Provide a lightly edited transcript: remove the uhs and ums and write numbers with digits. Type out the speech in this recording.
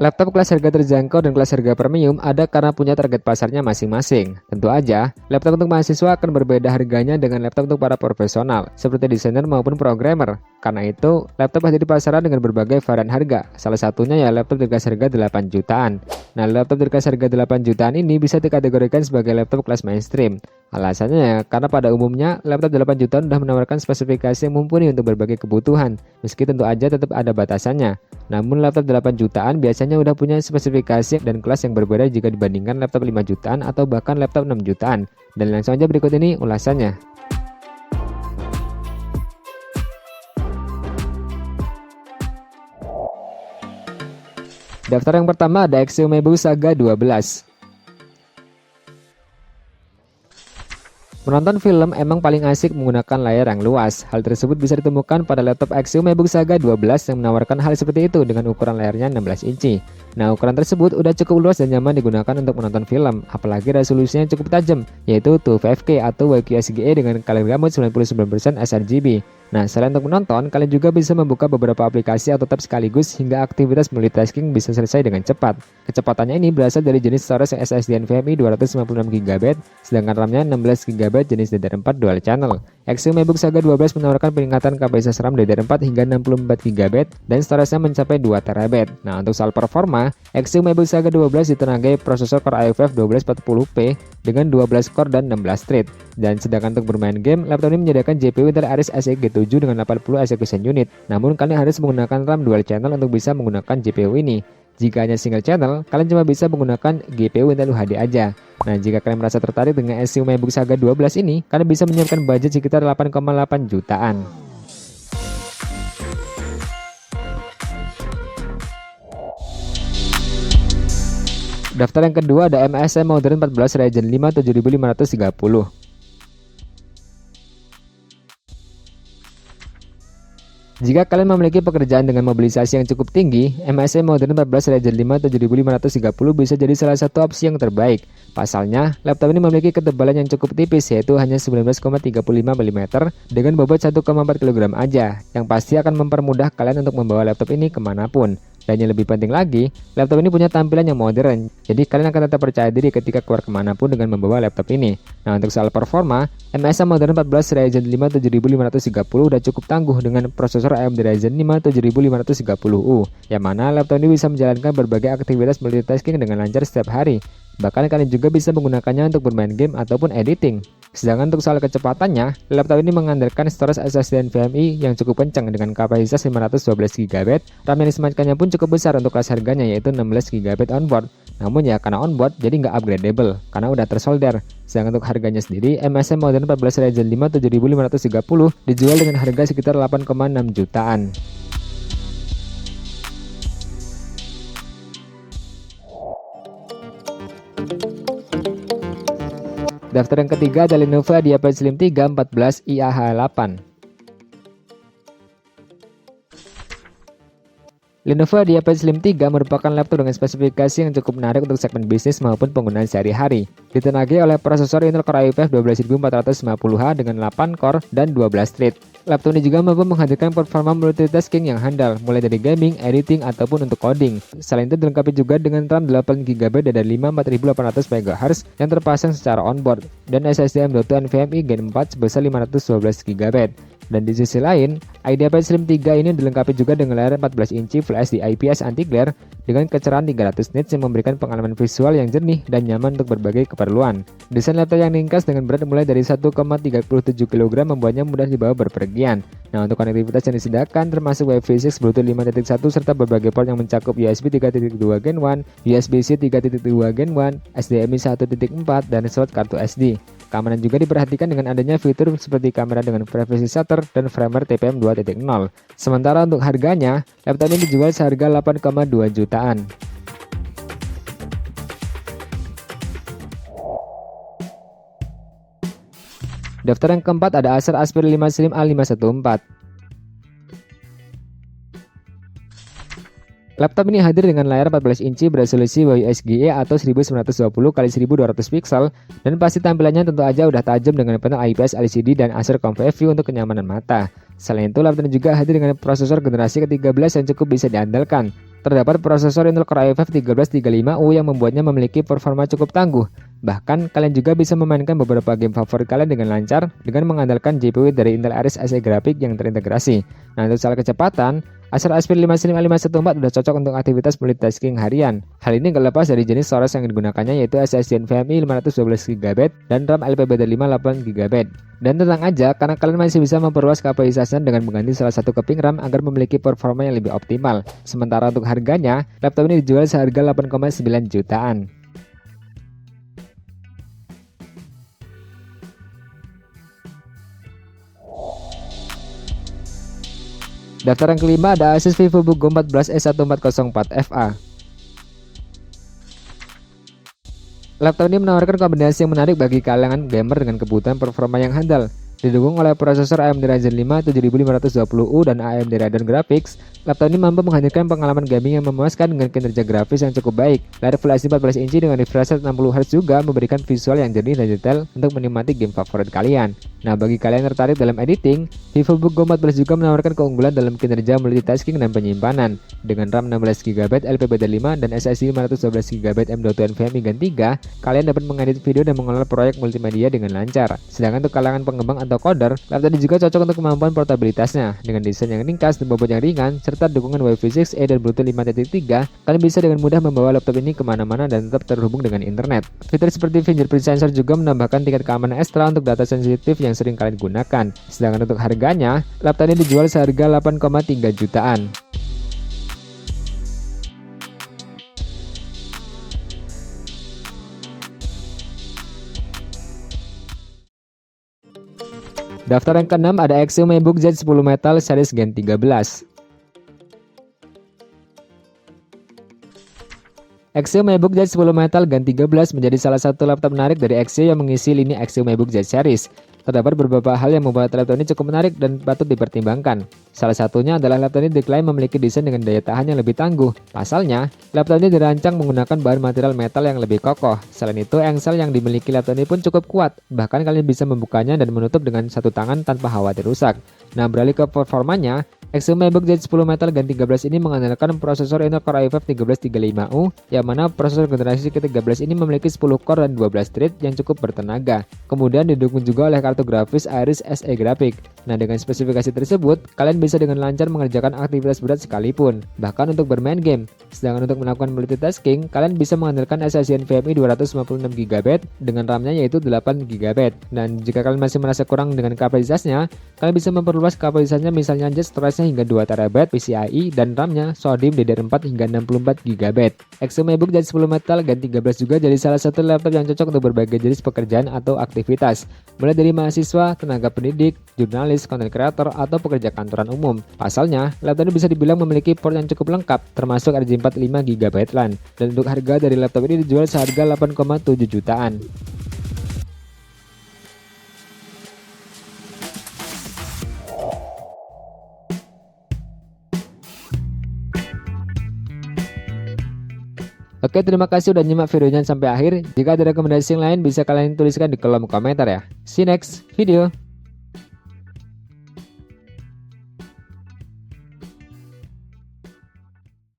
Laptop kelas harga terjangkau dan kelas harga premium ada karena punya target pasarnya masing-masing. Tentu aja, laptop untuk mahasiswa akan berbeda harganya dengan laptop untuk para profesional, seperti desainer maupun programmer. Karena itu, laptop hadir di pasaran dengan berbagai varian harga. Salah satunya ya laptop di kelas harga 8 jutaan. Nah, laptop di kelas harga 8 jutaan ini bisa dikategorikan sebagai laptop kelas mainstream. Alasannya ya, karena pada umumnya laptop 8 jutaan sudah menawarkan spesifikasi yang mumpuni untuk berbagai kebutuhan, meski tentu aja tetap ada batasannya. Namun laptop 8 jutaan biasanya udah punya spesifikasi dan kelas yang berbeda jika dibandingkan laptop 5 jutaan atau bahkan laptop 6 jutaan. Dan langsung aja berikut ini ulasannya. Daftar yang pertama ada Axiom MacBook Saga 12. Menonton film emang paling asik menggunakan layar yang luas. Hal tersebut bisa ditemukan pada laptop Axiom MacBook Saga 12 yang menawarkan hal seperti itu dengan ukuran layarnya 16 inci. Nah, ukuran tersebut udah cukup luas dan nyaman digunakan untuk menonton film, apalagi resolusinya cukup tajam, yaitu 2.5K atau WQSGA dengan color gamut 99% sRGB. Nah, selain untuk menonton, kalian juga bisa membuka beberapa aplikasi atau tab sekaligus hingga aktivitas multitasking bisa selesai dengan cepat. Kecepatannya ini berasal dari jenis storage SSD NVMe 256GB, sedangkan RAM-nya 16GB jenis DDR4 dual channel. Axiom MacBook Saga 12 menawarkan peningkatan kapasitas RAM DDR4 hingga 64GB dan storage-nya mencapai 2TB. Nah, untuk soal performa, Axiom MacBook Saga 12 ditenagai prosesor Core i5 1240p dengan 12 core dan 16 thread. Dan sedangkan untuk bermain game, laptop ini menyediakan GPU Intel Iris Xe G7 dengan 80 execution unit. Namun kalian harus menggunakan RAM dual channel untuk bisa menggunakan GPU ini. Jika hanya single channel, kalian cuma bisa menggunakan GPU Intel UHD aja. Nah, jika kalian merasa tertarik dengan Axiom MacBook Saga 12 ini, kalian bisa menyiapkan budget sekitar 8,8 jutaan. Daftar yang kedua ada MSI Modern 14 Ryzen 5 7530. Jika kalian memiliki pekerjaan dengan mobilisasi yang cukup tinggi, MSI Modern 14 Ryzen 5 7530 bisa jadi salah satu opsi yang terbaik. Pasalnya, laptop ini memiliki ketebalan yang cukup tipis, yaitu hanya 19,35 mm dengan bobot 1,4 kg aja, yang pasti akan mempermudah kalian untuk membawa laptop ini kemanapun. Dan yang lebih penting lagi, laptop ini punya tampilan yang modern, jadi kalian akan tetap percaya diri ketika keluar kemanapun dengan membawa laptop ini. Nah, untuk soal performa, MSI Modern 14 Ryzen 5 7530 udah cukup tangguh dengan prosesor AMD Ryzen 5 7530U, yang mana laptop ini bisa menjalankan berbagai aktivitas multitasking dengan lancar setiap hari. Bahkan kalian juga bisa menggunakannya untuk bermain game ataupun editing. Sedangkan untuk soal kecepatannya, laptop ini mengandalkan storage SSD NVMe yang cukup kencang dengan kapasitas 512GB. RAM yang disematkannya pun cukup besar untuk kelas harganya, yaitu 16GB onboard. Namun ya karena onboard jadi nggak upgradable karena udah tersolder. Sedangkan untuk harganya sendiri, MSI Modern 14 Ryzen 5 7530 dijual dengan harga sekitar 8,6 jutaan. Daftar yang ketiga ada Lenovo IdeaPad Slim 3 14 IAH8. Lenovo IdeaPad Slim 3 merupakan laptop dengan spesifikasi yang cukup menarik untuk segmen bisnis maupun penggunaan sehari-hari. Ditenagai oleh prosesor Intel Core i5 12450H dengan 8 core dan 12 thread. Laptop ini juga mampu menghadirkan performa multitasking yang handal, mulai dari gaming, editing, ataupun untuk coding. Selain itu dilengkapi juga dengan RAM 8GB dan 5 4800MHz yang terpasang secara onboard, dan SSD M.2 NVMe Gen 4 sebesar 512GB. Dan di sisi lain, IdeaPad Slim 3 ini dilengkapi juga dengan layar 14 inci Full HD IPS anti-glare dengan kecerahan 300 nits yang memberikan pengalaman visual yang jernih dan nyaman untuk berbagai keperluan. Desain laptop yang ringkas dengan berat mulai dari 1,37 kg membuatnya mudah dibawa berpergian. Nah, untuk konektivitas yang disediakan termasuk Wi-Fi 6, Bluetooth 5.1 serta berbagai port yang mencakup USB 3.2 Gen 1, USB-C 3.2 Gen 1, HDMI 1.4 dan slot kartu SD. Keamanan juga diperhatikan dengan adanya fitur seperti kamera dengan privacy shutter dan firmware TPM 2.0. Sementara untuk harganya, laptop ini dijual seharga 8,2 jutaan. Daftar yang keempat ada Acer Aspire 5 Slim A514. Laptop ini hadir dengan layar 14 inci beresolusi WQSGA atau 1920x1200 pixel, dan pasti tampilannya tentu aja udah tajam dengan panel IPS LCD dan Acer Comfy View untuk kenyamanan mata. Selain itu, laptop ini juga hadir dengan prosesor generasi ke-13 yang cukup bisa diandalkan. Terdapat prosesor Intel Core i5 1335U yang membuatnya memiliki performa cukup tangguh. Bahkan, kalian juga bisa memainkan beberapa game favorit kalian dengan lancar dengan mengandalkan GPU dari Intel Iris Xe Graphics yang terintegrasi. Nah, untuk soal kecepatan, Acer Aspire 59514 sudah cocok untuk aktivitas multitasking harian. Hal ini gak lepas dari jenis storage yang digunakannya, yaitu SSD NVMe 512GB dan RAM LPDDR5 8GB. Dan tenang aja, karena kalian masih bisa memperluas kapasitasnya dengan mengganti salah satu keping RAM agar memiliki performa yang lebih optimal. Sementara untuk harganya, laptop ini dijual seharga 8,9 jutaan. Daftar yang kelima ada Asus VivoBook Go 14 S1404FA. Laptop ini menawarkan kombinasi yang menarik bagi kalangan gamer dengan kebutuhan performa yang handal. Didukung oleh prosesor AMD Ryzen 5 7520U dan AMD Radeon Graphics, laptop ini mampu menghadirkan pengalaman gaming yang memuaskan dengan kinerja grafis yang cukup baik. Layar Full HD 14 inci dengan refresh rate 60Hz juga memberikan visual yang jernih dan detail untuk menikmati game favorit kalian. Nah, bagi kalian yang tertarik dalam editing, VivoBook Go 14 juga menawarkan keunggulan dalam kinerja multitasking dan penyimpanan. Dengan RAM 16GB LPDDR5 dan SSD 512GB M.2 NVMe Gen 3, kalian dapat mengedit video dan mengelola proyek multimedia dengan lancar. Sedangkan untuk kalangan pengembang atau coder, laptop ini juga cocok untuk kemampuan portabilitasnya. Dengan desain yang ringkas dan bobot yang ringan, serta dukungan Wi-Fi 6E dan Bluetooth 5.3, kalian bisa dengan mudah membawa laptop ini kemana-mana dan tetap terhubung dengan internet. Fitur seperti fingerprint sensor juga menambahkan tingkat keamanan ekstra untuk data sensitif yang sering kalian gunakan. Sedangkan untuk harganya, laptop ini dijual seharga 8,3 jutaan. Daftar yang keenam ada Axiom MacBook Z10 Metal Series Gen 13. Axiom MacBook Z10 Metal Gen 13 menjadi salah satu laptop menarik dari Axiom yang mengisi lini Axiom MacBook Z Series. Terdapat beberapa hal yang membuat laptop ini cukup menarik dan patut dipertimbangkan. Salah satunya adalah laptop ini diklaim memiliki desain dengan daya tahan yang lebih tangguh. Pasalnya, laptop ini dirancang menggunakan bahan material metal yang lebih kokoh. Selain itu, engsel yang dimiliki laptop ini pun cukup kuat. Bahkan kalian bisa membukanya dan menutup dengan satu tangan tanpa khawatir rusak. Nah, beralih ke performanya, Axiom MacBook Z10 Metal Gen 13 ini mengandalkan prosesor Intel Core i5 1335U, yang mana prosesor generasi ke-13 ini memiliki 10 core dan 12 thread yang cukup bertenaga. Kemudian didukung juga oleh kartu grafis Iris Xe Graphics. Nah, dengan spesifikasi tersebut, kalian bisa dengan lancar mengerjakan aktivitas berat sekalipun, bahkan untuk bermain game. Sedangkan untuk melakukan multitasking, kalian bisa mengandalkan SSD NVMe 256GB dengan RAM-nya yaitu 8GB. Dan jika kalian masih merasa kurang dengan kapasitasnya, kalian bisa memperluas kapasitasnya, misalnya aja storage hingga 2TB PCIe dan RAM-nya SODIMM DDR4 hingga 64GB. Axiom MacBook Z10 Metal Gen 13 juga jadi salah satu laptop yang cocok untuk berbagai jenis pekerjaan atau aktivitas, mulai dari mahasiswa, tenaga pendidik, jurnalis, content creator, atau pekerja kantoran umum. Pasalnya, laptop ini bisa dibilang memiliki port yang cukup lengkap, termasuk RJ45 GB LAN. Dan untuk harga dari laptop ini dijual seharga 8,7 jutaan. Oke, terima kasih udah nyimak videonya sampai akhir. Jika ada rekomendasi yang lain bisa kalian tuliskan di kolom komentar ya. See you next video.